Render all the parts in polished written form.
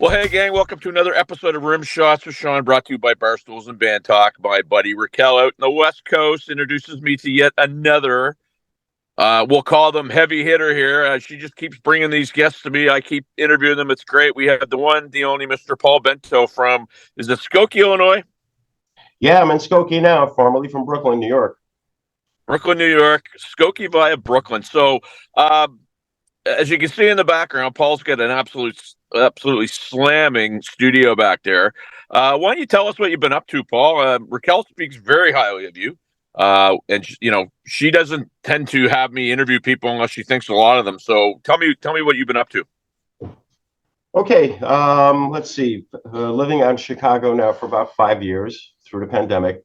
Well, hey, gang, welcome to another episode of Rimshots with Sean, brought to you by Barstools and Bandtalk. My buddy Raquel out in the West Coast introduces me to yet another, we'll call them heavy hitter here. She just keeps bringing these guests to me. I keep interviewing them. It's great. We have the one, the only Mr. Paul Bento from, is it Skokie, Illinois? Yeah, I'm in Skokie now, formerly from Brooklyn, New York. Brooklyn, New York, Skokie via Brooklyn. So, as you can see in the background, Paul's got an absolutely slamming studio back there. Why don't you tell us what you've been up to, Paul? Raquel speaks very highly of you, and she doesn't tend to have me interview people unless she thinks a lot of them. So tell me what you've been up to. Okay, let's see. Living out in Chicago now for about 5 years through the pandemic.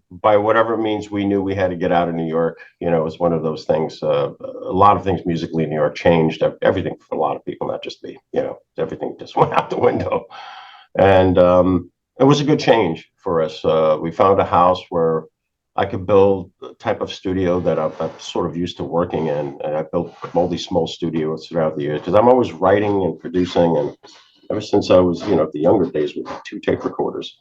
By whatever means, we knew we had to get out of New York. You know, it was one of those things. A lot of things musically in New York changed. Everything for a lot of people, not just me. You know, everything just went out the window. And it was a good change for us. We found a house where I could build the type of studio that I'm sort of used to working in. And I built all these small studios throughout the years because I'm always writing and producing. And ever since I was, at the younger days with 2 tape recorders.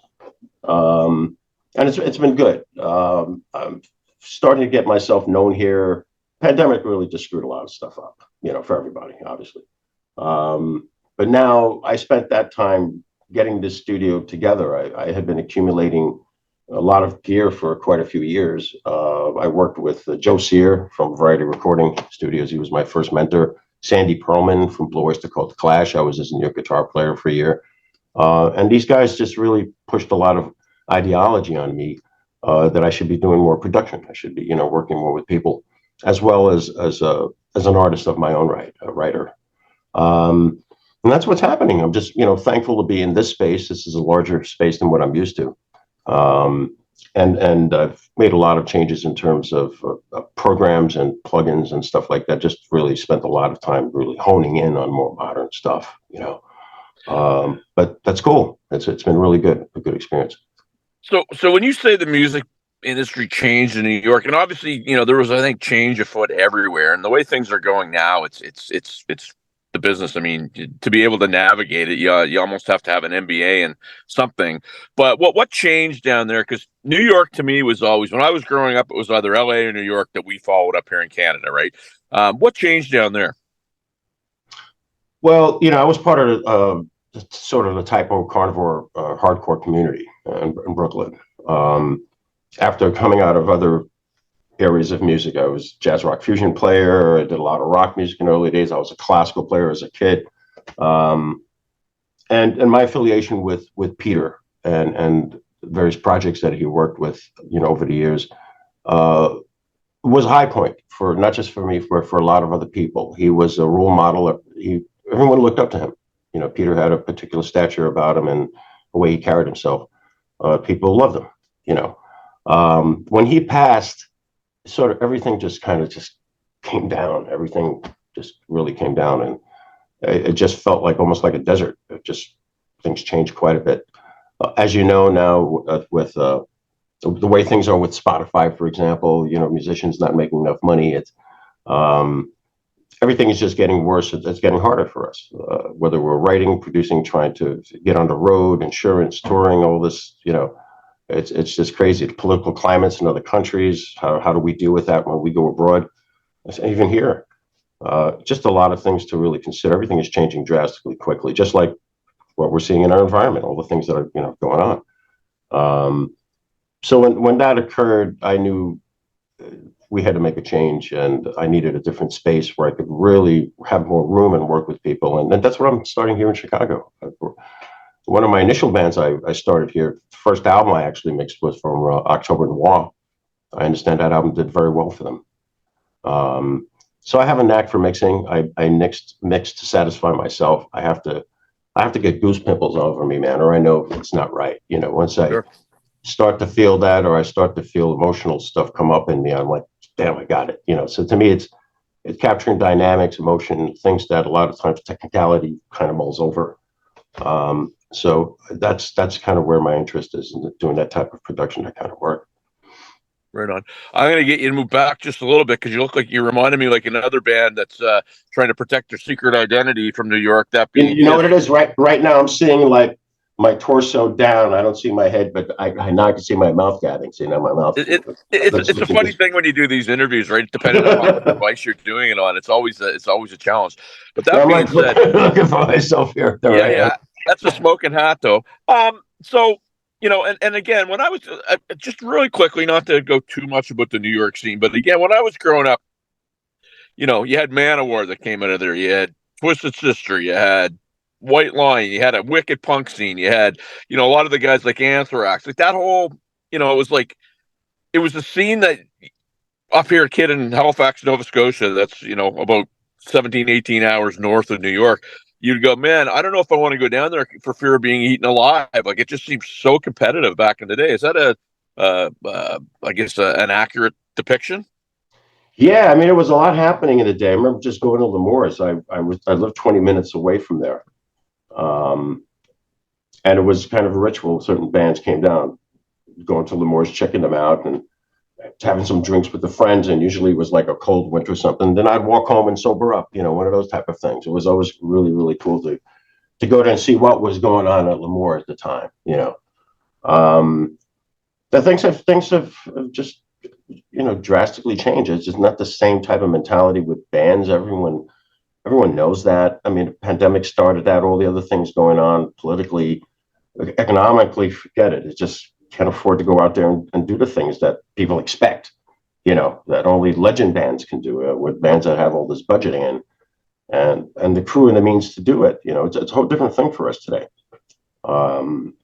And it's been good. I'm starting to get myself known here. Pandemic really just screwed a lot of stuff up, for everybody, obviously. But now I spent that time getting this studio together. I had been accumulating a lot of gear for quite a few years. I worked with Joe Sear from Variety Recording Studios. He was my first mentor. Sandy Pearlman from Blue Oyster Cult The Clash. I was his new guitar player for a year. And these guys just really pushed a lot of ideology on me that I should be doing more production. I should be, working more with people, as well as an artist of my own right, a writer. And that's what's happening. I'm just, thankful to be in this space. This is a larger space than what I'm used to. And I've made a lot of changes in terms of programs and plugins and stuff like that. Just really spent a lot of time really honing in on more modern stuff, but that's cool. It's been really good, a good experience. So when you say the music industry changed in New York, and obviously, there was, I think, change afoot everywhere, and the way things are going now, it's the business. I mean, to be able to navigate it, you almost have to have an MBA and something. But what changed down there? Because New York to me was always, when I was growing up, it was either LA or New York that we followed up here in Canada, right? What changed down there? Well, I was part of sort of the typo carnivore hardcore community in Brooklyn. After coming out of other areas of music, I was jazz rock fusion player. I did a lot of rock music in the early days. I was a classical player as a kid. And my affiliation with Peter and various projects that he worked with, over the years, was a high point for not just for me, for a lot of other people. He was a role model. Everyone looked up to him. Peter had a particular stature about him and the way he carried himself. People loved him, when he passed, sort of everything just kind of just came down. Everything just really came down, and it just felt like almost like a desert. Things changed quite a bit. As you know now, with the way things are with Spotify, for example, musicians not making enough money. It's everything is just getting worse. It's getting harder for us, whether we're writing, producing, trying to get on the road, insurance, touring, all this, it's just crazy. The political climates in other countries, how do we deal with that when we go abroad? Even here, just a lot of things to really consider. Everything is changing drastically quickly, just like what we're seeing in our environment, all the things that are, going on. So when that occurred, I knew we had to make a change, and I needed a different space where I could really have more room and work with people. And that's what I'm starting here in Chicago. One of my initial bands I started here, the first album I actually mixed was from October Noir. I understand that album did very well for them. So I have a knack for mixing. I mix to satisfy myself. I have to get goose pimples over me, man, or I know it's not right. Once I start to feel that, or I start to feel emotional stuff come up in me, I'm like, damn, I got it. So to me, it's capturing dynamics, emotion, things that a lot of times technicality kind of mulls over. So that's kind of where my interest is in doing that type of production, that kind of work. Right on. I'm going to get you to move back just a little bit because you look like you reminded me like another band that's trying to protect their secret identity from New York. That being You know what it is? Right now, I'm seeing like my torso down. I don't see my head, but I now can see my mouth gabbing. See now my mouth. It's a funny thing when you do these interviews, right? Depending upon what device you're doing it on, it's always a challenge. But Yeah, that I'm being like said, looking for myself here. All yeah, right. yeah, that's a smoking hat, though. So and again, when I was just really quickly, not to go too much about the New York scene, but again, when I was growing up, you had Manowar that came out of there, you had Twisted Sister, you had White Line, you had a wicked punk scene, you had a lot of the guys like Anthrax, like that whole, it was like it was a scene that up here, a kid in Halifax, Nova Scotia, that's about 17, 18 hours north of New York. You'd go, man, I don't know if I want to go down there for fear of being eaten alive. Like it just seems so competitive back in the day. Is that I guess, an accurate depiction? Yeah, I mean, it was a lot happening in the day. I remember just going to Lemore's. I lived 20 minutes away from there, um, and it was kind of a ritual. Certain bands came down, going to Lemore's, checking them out, and having some drinks with the friends. And usually it was like a cold winter or something. Then I'd walk home and sober up. One of those type of things. It was always really really cool to go there and see what was going on at Lemoore at the time. Um, the things have just drastically changed. It's just not the same type of mentality with bands. Everyone knows that. I mean, the pandemic started that. All the other things going on politically, economically, forget it. It just can't afford to go out there and do the things that people expect. That only legend bands can do it, with bands that have all this budgeting and the crew and the means to do it. It's a whole different thing for us today. Um,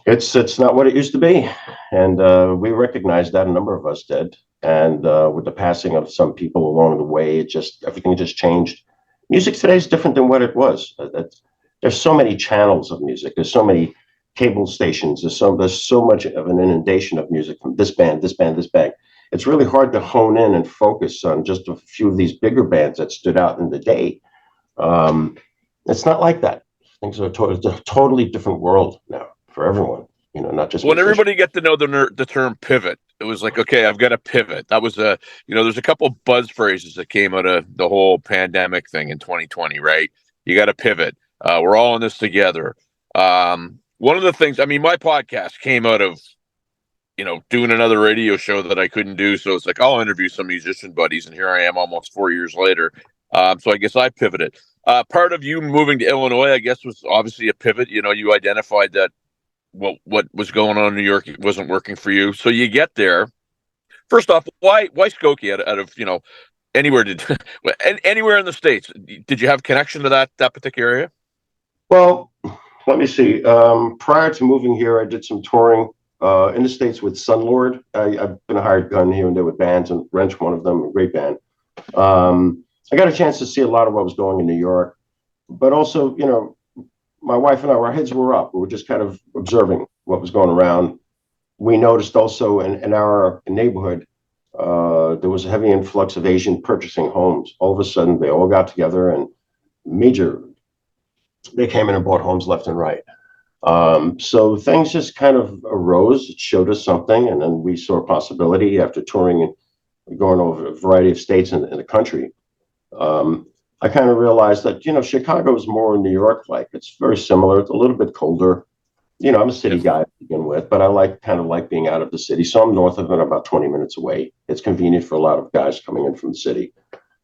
it's not what it used to be, and we recognize that. A number of us did, and with the passing of some people along the way, everything just changed. Music today is different than what it was. There's so many channels of music. There's so many cable stations. There's so much of an inundation of music from this band, this band, this band. It's really hard to hone in and focus on just a few of these bigger bands that stood out in the day. It's not like that. Things are it's a totally different world now for everyone. Not just When musicians. everybody get to know the term pivot, it was like, okay, I've got to pivot. That was there's a couple buzz phrases that came out of the whole pandemic thing in 2020, right? You got to pivot. We're all in this together. One of the things, I mean, my podcast came out of, doing another radio show that I couldn't do. So it's like, I'll interview some musician buddies. And here I am almost 4 years later. So I guess I pivoted. Part of you moving to Illinois, I guess, was obviously a pivot. You identified that what was going on in New York wasn't working for you. So you get there. First off, why Skokie out of anywhere anywhere in the States? Did you have connection to that particular area? Well, let me see. Prior to moving here, I did some touring in the States with Sunlord. I've been a hired gun here and there with bands, and Wrench, one of them, a great band. I got a chance to see a lot of what was going in New York, but also, my wife and I, our heads were up. We were just kind of observing what was going around. We noticed also in our neighborhood, there was a heavy influx of Asian purchasing homes. All of a sudden, they all got together and they came in and bought homes left and right. So things just kind of arose. It showed us something, and then we saw a possibility after touring and going over a variety of states in the country. I kind of realized that, Chicago is more New York like. It's very similar. It's a little bit colder. I'm a city guy to begin with, but I kind of like being out of the city. So I'm north of it, about 20 minutes away. It's convenient for a lot of guys coming in from the city.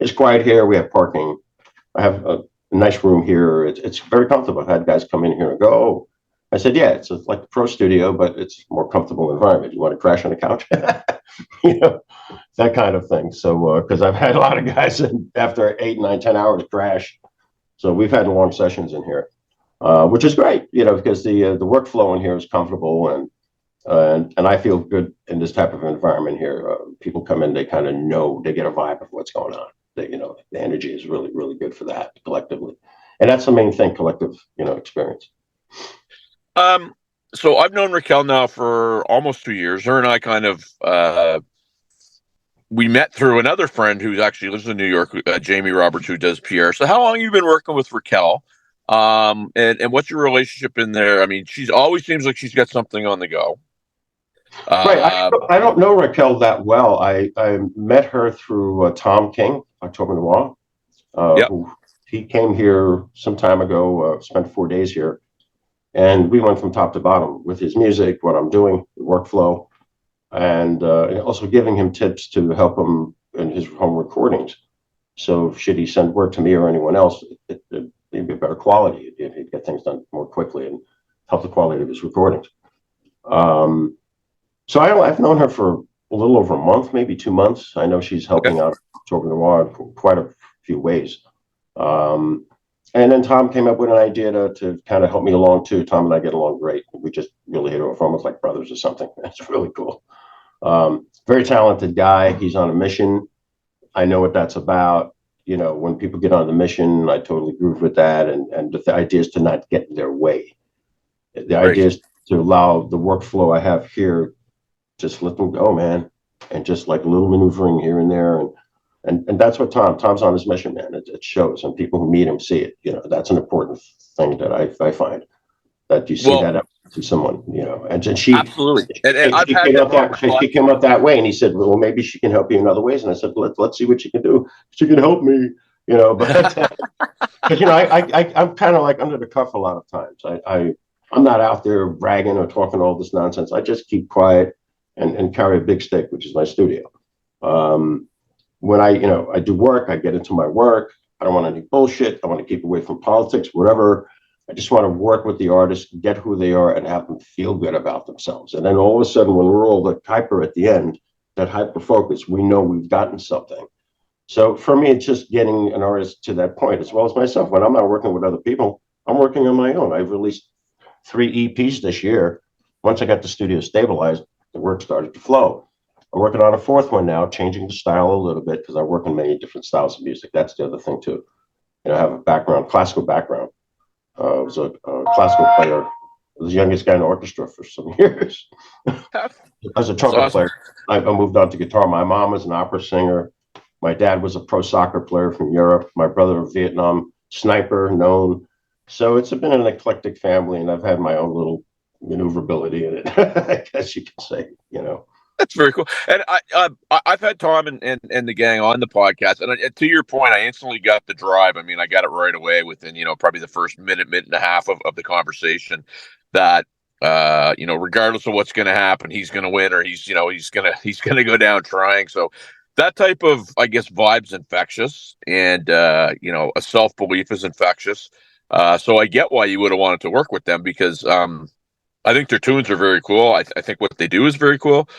It's quiet here. We have parking. I have a nice room here. It's very comfortable. I've had guys come in here and go, oh. I said, yeah, it's like the pro studio, but it's a more comfortable environment. You want to crash on the couch? That kind of thing. So, because I've had a lot of guys after 8, 9, 10 hours crash. So we've had long sessions in here, which is great, because the workflow in here is comfortable, and I feel good in this type of environment here. People come in, they kind of know, they get a vibe of what's going on. The energy is really, really good for that collectively. And that's the main thing, collective, experience. So I've known Raquel now for almost 2 years. Her and I kind of we met through another friend who actually lives in New York, Jamie Roberts, who does PR. So how long have you been working with Raquel? And what's your relationship in there? I mean, she's always seems like she's got something on the go. Right. Uh, I don't know Raquel that well. I met her through Tom King, October Noir, yep, who he came here some time ago, spent 4 days here, and we went from top to bottom with his music, what I'm doing, the workflow, and also giving him tips to help him in his home recordings. So should he send work to me or anyone else, it'd be better quality. He'd get things done more quickly and help the quality of his recordings. Um, so I've known her for a little over a month, maybe 2 months. I know she's okay, helping out October Noir in quite a few ways. Um, and then Tom came up with an idea to kind of help me along too. Tom and I get along great. We just really hit it off, almost like brothers or something. That's really cool. Very talented guy. He's on a mission. I know what that's about. You know, when people get on the mission, I totally groove with that. And the idea is to not get in their way. The great. idea is to allow the workflow I have here, just let them go, man. And just like a little maneuvering here and there. And that's what Tom's on his mission, man. It shows, and people who meet him see it. You know, that's an important thing that I find, that you see Well, that to someone, you know. And she absolutely. And I've she had came him up on my that she podcast. came up that way, and he said, well, maybe she can help you in other ways. And I said, let's see what she can do. She can help me, you know. But because you know, I'm kind of like under the cuff a lot of times. I'm not out there bragging or talking all this nonsense. I just keep quiet and carry a big stick, which is my studio. Um, when I do work, I get into my work. I don't want any bullshit. I want to keep away from politics, whatever. I just want to work with the artists, get who they are, and have them feel good about themselves. And then all of a sudden, when we're all the hyper at the end, that hyper focus, we know we've gotten something. So for me, it's just getting an artist to that point, as well as myself. When I'm not working with other people, I'm working on my own. I've released 3 EPs this year. Once I got the studio stabilized, the work started to flow. I'm working on a fourth one now, changing the style a little bit because I work in many different styles of music. That's the other thing too. You know, I have a background, classical background. I was a classical player. I was the youngest guy in the orchestra for some years. As a That's trumpet awesome. player, I moved on to guitar. My mom was an opera singer. My dad was a pro soccer player from Europe. My brother, a Vietnam sniper, known. So it's been an eclectic family, and I've had my own little maneuverability in it, I guess you could say, you know. That's very cool. And I've had Tom and the gang on the podcast, and to your point, I instantly got the drive. I mean, I got it right away within probably the first minute and a half of the conversation that regardless of what's going to happen, he's going to win, or he's gonna go down trying. So that type of, I guess, vibe's infectious, and a self belief is infectious. So I get why you would have wanted to work with them because I think their tunes are very cool. I think what they do is very cool.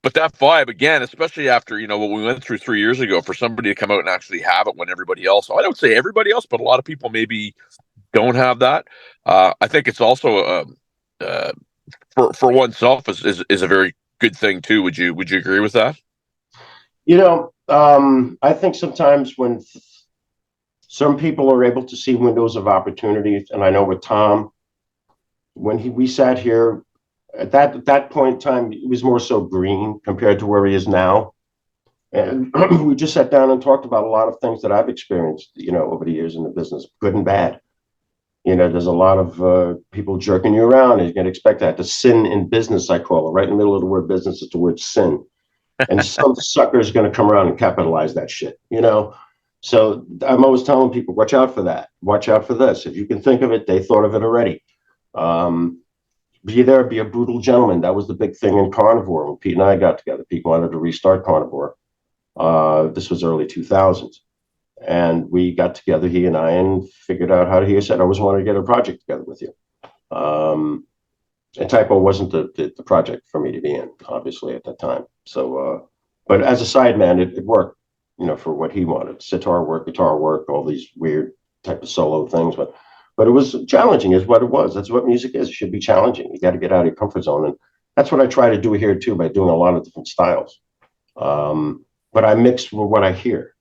But that vibe again, especially after what we went through 3 years ago, for somebody to come out and actually have it when everybody else, I don't say everybody else, but a lot of people maybe don't have that. I think it's also uh, for oneself is a very good thing too. Would you agree with that? You know, I think sometimes when some people are able to see windows of opportunities, and I know with Tom, when we sat here at that point in time, he was more so green compared to where he is now. And we just sat down and talked about a lot of things that I've experienced, you know, over the years in the business, good and bad. You know, there's a lot of people jerking you around, and you can expect that. The sin in business, I call it, right in the middle of the word business is the word sin. And some sucker is going to come around and capitalize that shit, you know? So I'm always telling people, watch out for that. Watch out for this. If you can think of it, they thought of it already. Um, be there, be a brutal gentleman. That was the big thing in Carnivore when Pete and I got together. Pete wanted to restart Carnivore. This was early 2000s. And we got together, he and I, and figured out how to, he said, I always wanted to get a project together with you. And Typo wasn't the project for me to be in, obviously, at that time. So, but as a sideman, it worked, you know, for what he wanted. Sitar work, guitar work, all these weird type of solo things. But it was challenging is what it was. That's what music is. It should be challenging. You got to get out of your comfort zone. And that's what I try to do here too, by doing a lot of different styles. But I mix with what I hear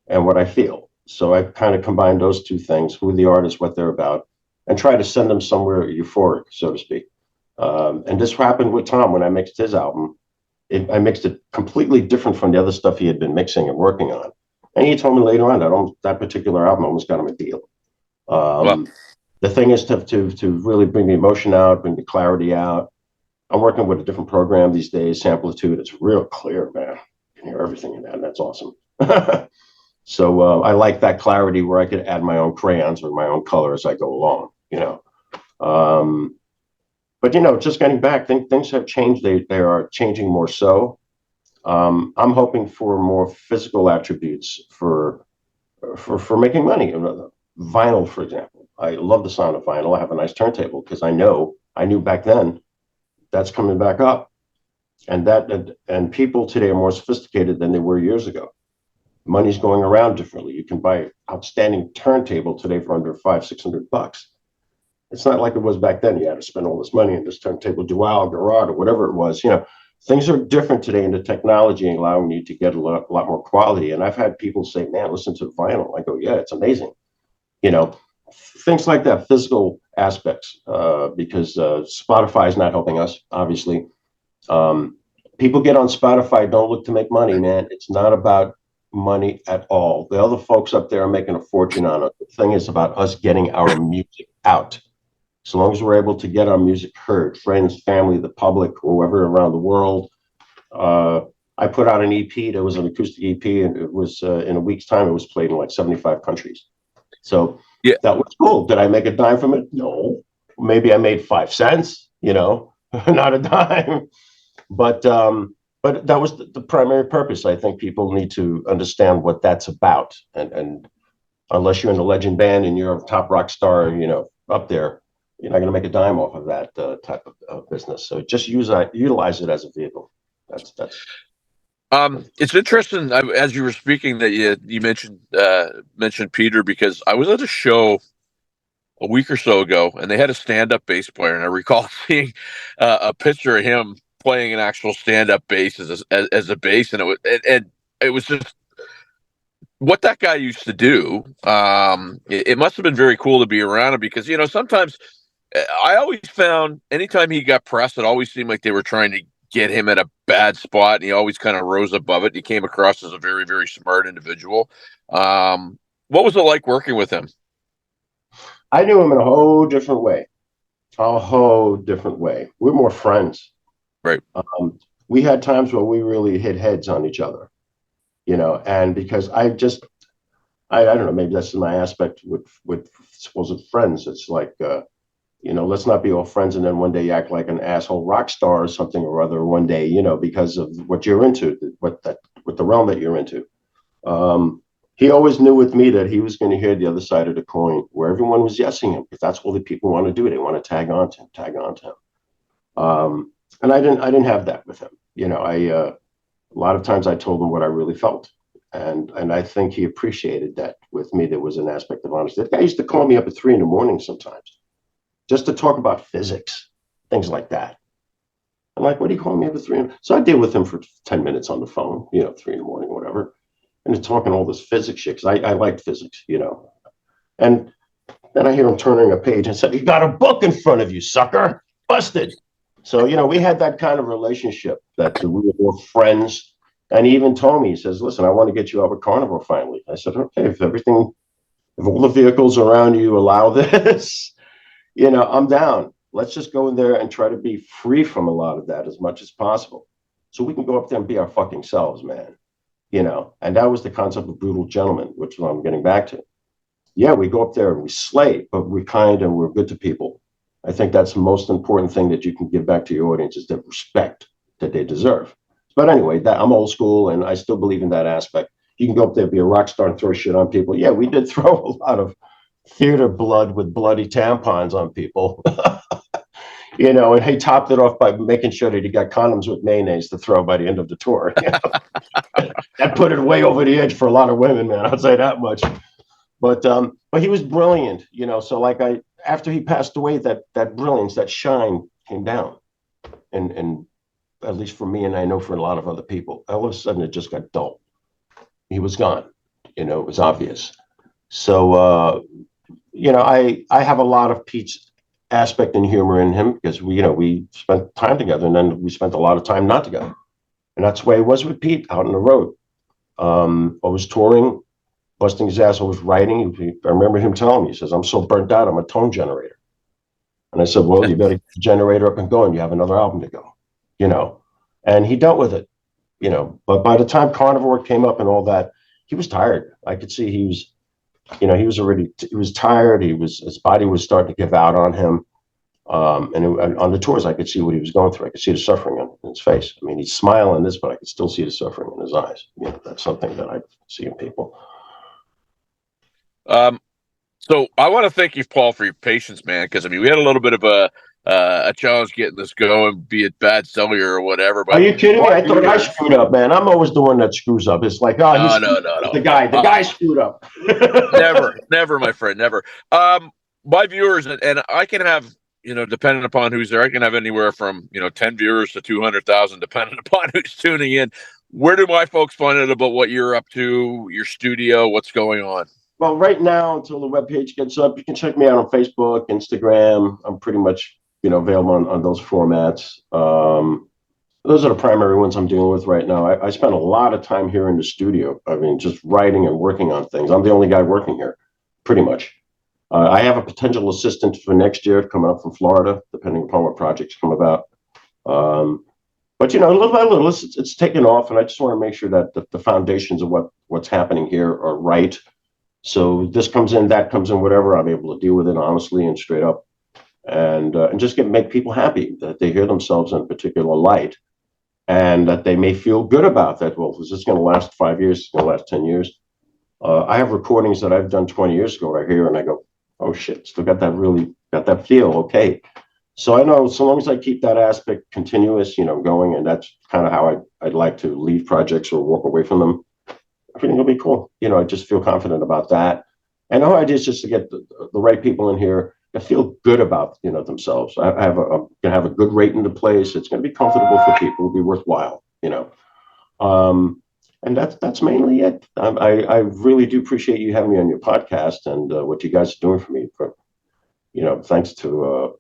and what I feel. So I kind of combine those two things, who the artist, what they're about, and try to send them somewhere euphoric, so to speak. And this happened with Tom when I mixed his album. I mixed it completely different from the other stuff he had been mixing and working on. And he told me later on that particular album almost got him a deal. Well, The thing is to really bring the emotion out, bring the clarity out. I'm working with a different program these days, Samplitude. It's real clear, man. You can hear everything in that, and that's awesome. So I like that clarity where I could add my own crayons or my own color as I go along, you know. But, you know, just getting back, things have changed. They are changing more so. I'm hoping for more physical attributes for making money. Vinyl, for example. I love the sound of vinyl. I have a nice turntable because I knew back then that's coming back up. And people today are more sophisticated than they were years ago. Money's going around differently. You can buy an outstanding turntable today for under $500-600. It's not like it was back then. You had to spend all this money in this turntable Dual, Garage, or whatever it was. You know, things are different today in the technology, allowing you to get a lot more quality. And I've had people say, "Man, listen to the vinyl." I go, "Yeah, it's amazing." You know, things like that, physical aspects, because Spotify is not helping us, obviously. People get on Spotify, don't look to make money, man. It's not about money at all. The other folks up there are making a fortune on it. The thing is about us getting our music out. So long as we're able to get our music heard, friends, family, the public, whoever around the world. I put out an EP. There was an acoustic EP, and it was in a week's time, it was played in like 75 countries. So Yeah. that was cool. Did I make a dime from it? No. Maybe I made 5 cents, you know, not a dime. But that was the primary purpose. I think people need to understand what that's about. And unless you're in the legend band and you're a top rock star, you know, up there, you're not going to make a dime off of that type of business. So just utilize it as a vehicle. That's. It's interesting as you were speaking that you mentioned Peter, because I was at a show a week or so ago and they had a stand-up bass player, and I recall seeing a picture of him playing an actual stand-up bass as a bass, and it was just what that guy used to do. It must have been very cool to be around him, because, you know, sometimes I always found anytime he got pressed, it always seemed like they were trying to get him at a bad spot, and he always kind of rose above it. He came across as a very, very smart individual. What was it like working with him? I knew him in a whole different way. A whole different way. We're more friends. Right. We had times where we really hit heads on each other, you know, and because I don't know, maybe that's my aspect with supposed friends. It's like, you know, let's not be all friends and then one day you act like an asshole rock star or something or other one day, you know, because of what you're into, with the realm that you're into. He always knew with me that he was going to hear the other side of the coin, where everyone was yesing him, because that's what the people want to do. They want to tag on to him. And I didn't have that with him. You know, a lot of times I told him what I really felt. And I think he appreciated that with me. There was an aspect of honesty. That guy used to call me up at 3 a.m. sometimes just to talk about physics, things like that. I'm like, what are you calling me up at 3 a.m.? So I deal with him for 10 minutes on the phone, you know, 3 a.m, whatever. And he's talking all this physics shit, because I liked physics, you know. And then I hear him turning a page and said, "You got a book in front of you, sucker. Busted." So, you know, we had that kind of relationship that we were friends. And he even told me, he says, "Listen, I want to get you out of Carnival finally." I said, "Okay, if all the vehicles around you allow this, you know, I'm down. Let's just go in there and try to be free from a lot of that as much as possible. So we can go up there and be our fucking selves, man." You know, and that was the concept of Brutal Gentleman, which I'm getting back to. Yeah, we go up there and we slay, but we're kind and we're good to people. I think that's the most important thing that you can give back to your audience, is the respect that they deserve. But anyway, I'm old school and I still believe in that aspect. You can go up there, be a rock star and throw shit on people. Yeah, we did throw a lot of theater blood with bloody tampons on people. You know, and he topped it off by making sure that he got condoms with mayonnaise to throw by the end of the tour. You know? That put it way over the edge for a lot of women, man. I'll say that much. But he was brilliant, you know. So like after he passed away, that brilliance, that shine came down, and at least for me, and I know for a lot of other people, all of a sudden it just got dull. He was gone, you know. It was obvious. So you know, I have a lot of Pete's aspect and humor in him, because we spent time together, and then we spent a lot of time not together, and that's the way it was with Pete out on the road. I was touring, busting his ass. I was writing. I remember him telling me, he says, "I'm so burnt out, I'm a tone generator." And I said, well, you better get the generator up and going. You have another album to go, you know. And he dealt with it, you know. But by the time Carnivore came up and all that, he was tired. I could see he was, you know, he was tired. His body was starting to give out on him. And on the tours, I could see what he was going through. I could see the suffering in his face. I mean, he's smiling this, but I could still see the suffering in his eyes. You know, that's something that I see in people. So I want to thank you, Paul, for your patience, man. Because I mean, we had a little bit of a challenge getting this going, be it bad cellular or whatever. But are you kidding me? I thought I screwed up, man. I'm always the one that screws up. It's like, oh, no. The guy screwed up. never, my friend, never. My viewers, and I can have, you know, depending upon who's there, I can have anywhere from, you know, 10 viewers to 200,000, depending upon who's tuning in. Where do my folks find out about what you're up to, your studio, what's going on? Well, right now, until the webpage gets up, you can check me out on Facebook, Instagram. I'm pretty much, you know, available on those formats. Those are the primary ones I'm dealing with right now. I spend a lot of time here in the studio. I mean, just writing and working on things. I'm the only guy working here, pretty much. I have a potential assistant for next year coming up from Florida, depending upon what projects come about. But, you know, little by little, it's taken off, and I just want to make sure that the foundations of what's happening here are right. So this comes in, that comes in, whatever, I'm able to deal with it honestly and straight up, and just make people happy that they hear themselves in a particular light, and that they may feel good about that. Well, is this going to last 5 years? It's going to last 10 years. I have recordings that I've done 20 years ago right here, and I go, oh shit, still got that feel. Okay. So I know so long as I keep that aspect continuous, you know, going, and that's kind of how I'd like to leave projects or walk away from them, everything will be cool. You know, I just feel confident about that. And the whole idea is just to get the right people in here that feel good about, you know, themselves. I'm going to have a good rate in the place. It's going to be comfortable for people. It'll be worthwhile, you know. And that's mainly it. I really do appreciate you having me on your podcast and what you guys are doing for me. For, you know, thanks to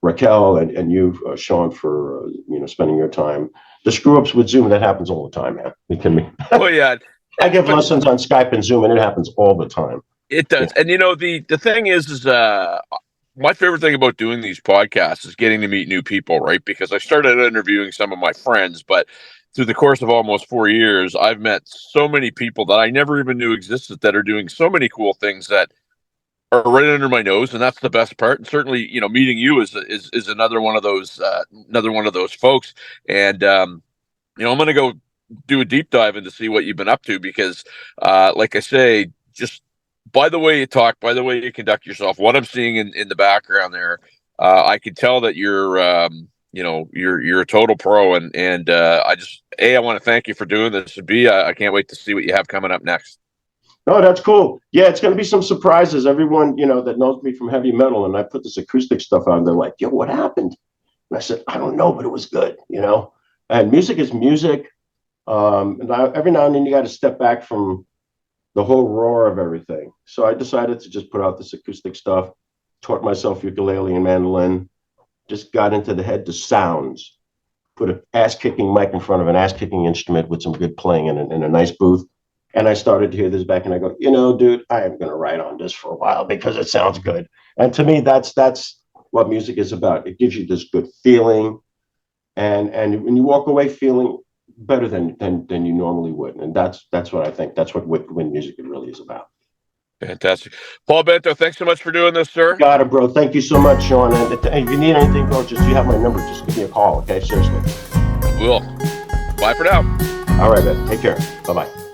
Raquel and you, Sean, for you know, spending your time. The screw ups with Zoom, that happens all the time, man. You kidding me? Oh yeah. I give lessons on Skype and Zoom, and it happens all the time. It does. Yeah. And you know, the thing is my favorite thing about doing these podcasts is getting to meet new people, right? Because I started interviewing some of my friends, but through the course of almost 4 years, I've met so many people that I never even knew existed that are doing so many cool things that are right under my nose, and that's the best part. And certainly, you know, meeting you is another one of those folks. And you know, I'm going to go do a deep dive into see what you've been up to because, like I say, just by the way you talk, by the way you conduct yourself, what I'm seeing in the background there, I can tell that you're. You know, you're a total pro, and I want to thank you for doing this. And B, I can't wait to see what you have coming up next. No, that's cool. Yeah, it's going to be some surprises. Everyone, you know, that knows me from heavy metal, and I put this acoustic stuff out, and they're like, "Yo, what happened?" And I said, "I don't know, but it was good," you know. And music is music, and every now and then you got to step back from the whole roar of everything. So I decided to just put out this acoustic stuff. Taught myself ukulele and mandolin. Just got into the head to sounds, put an ass-kicking mic in front of an ass-kicking instrument with some good playing in a nice booth. And I started to hear this back and I go, you know, dude, I am going to write on this for a while because it sounds good. And to me, that's what music is about. It gives you this good feeling. And when you walk away feeling better than you normally would. And that's what I think. That's what when music really is about. Fantastic. Paul Bento, thanks so much for doing this, sir. Got it, bro. Thank you so much, Sean. And if you need anything, bro, you have my number. Just give me a call, okay? Seriously. Will. Bye for now. All right, man. Take care. Bye-bye.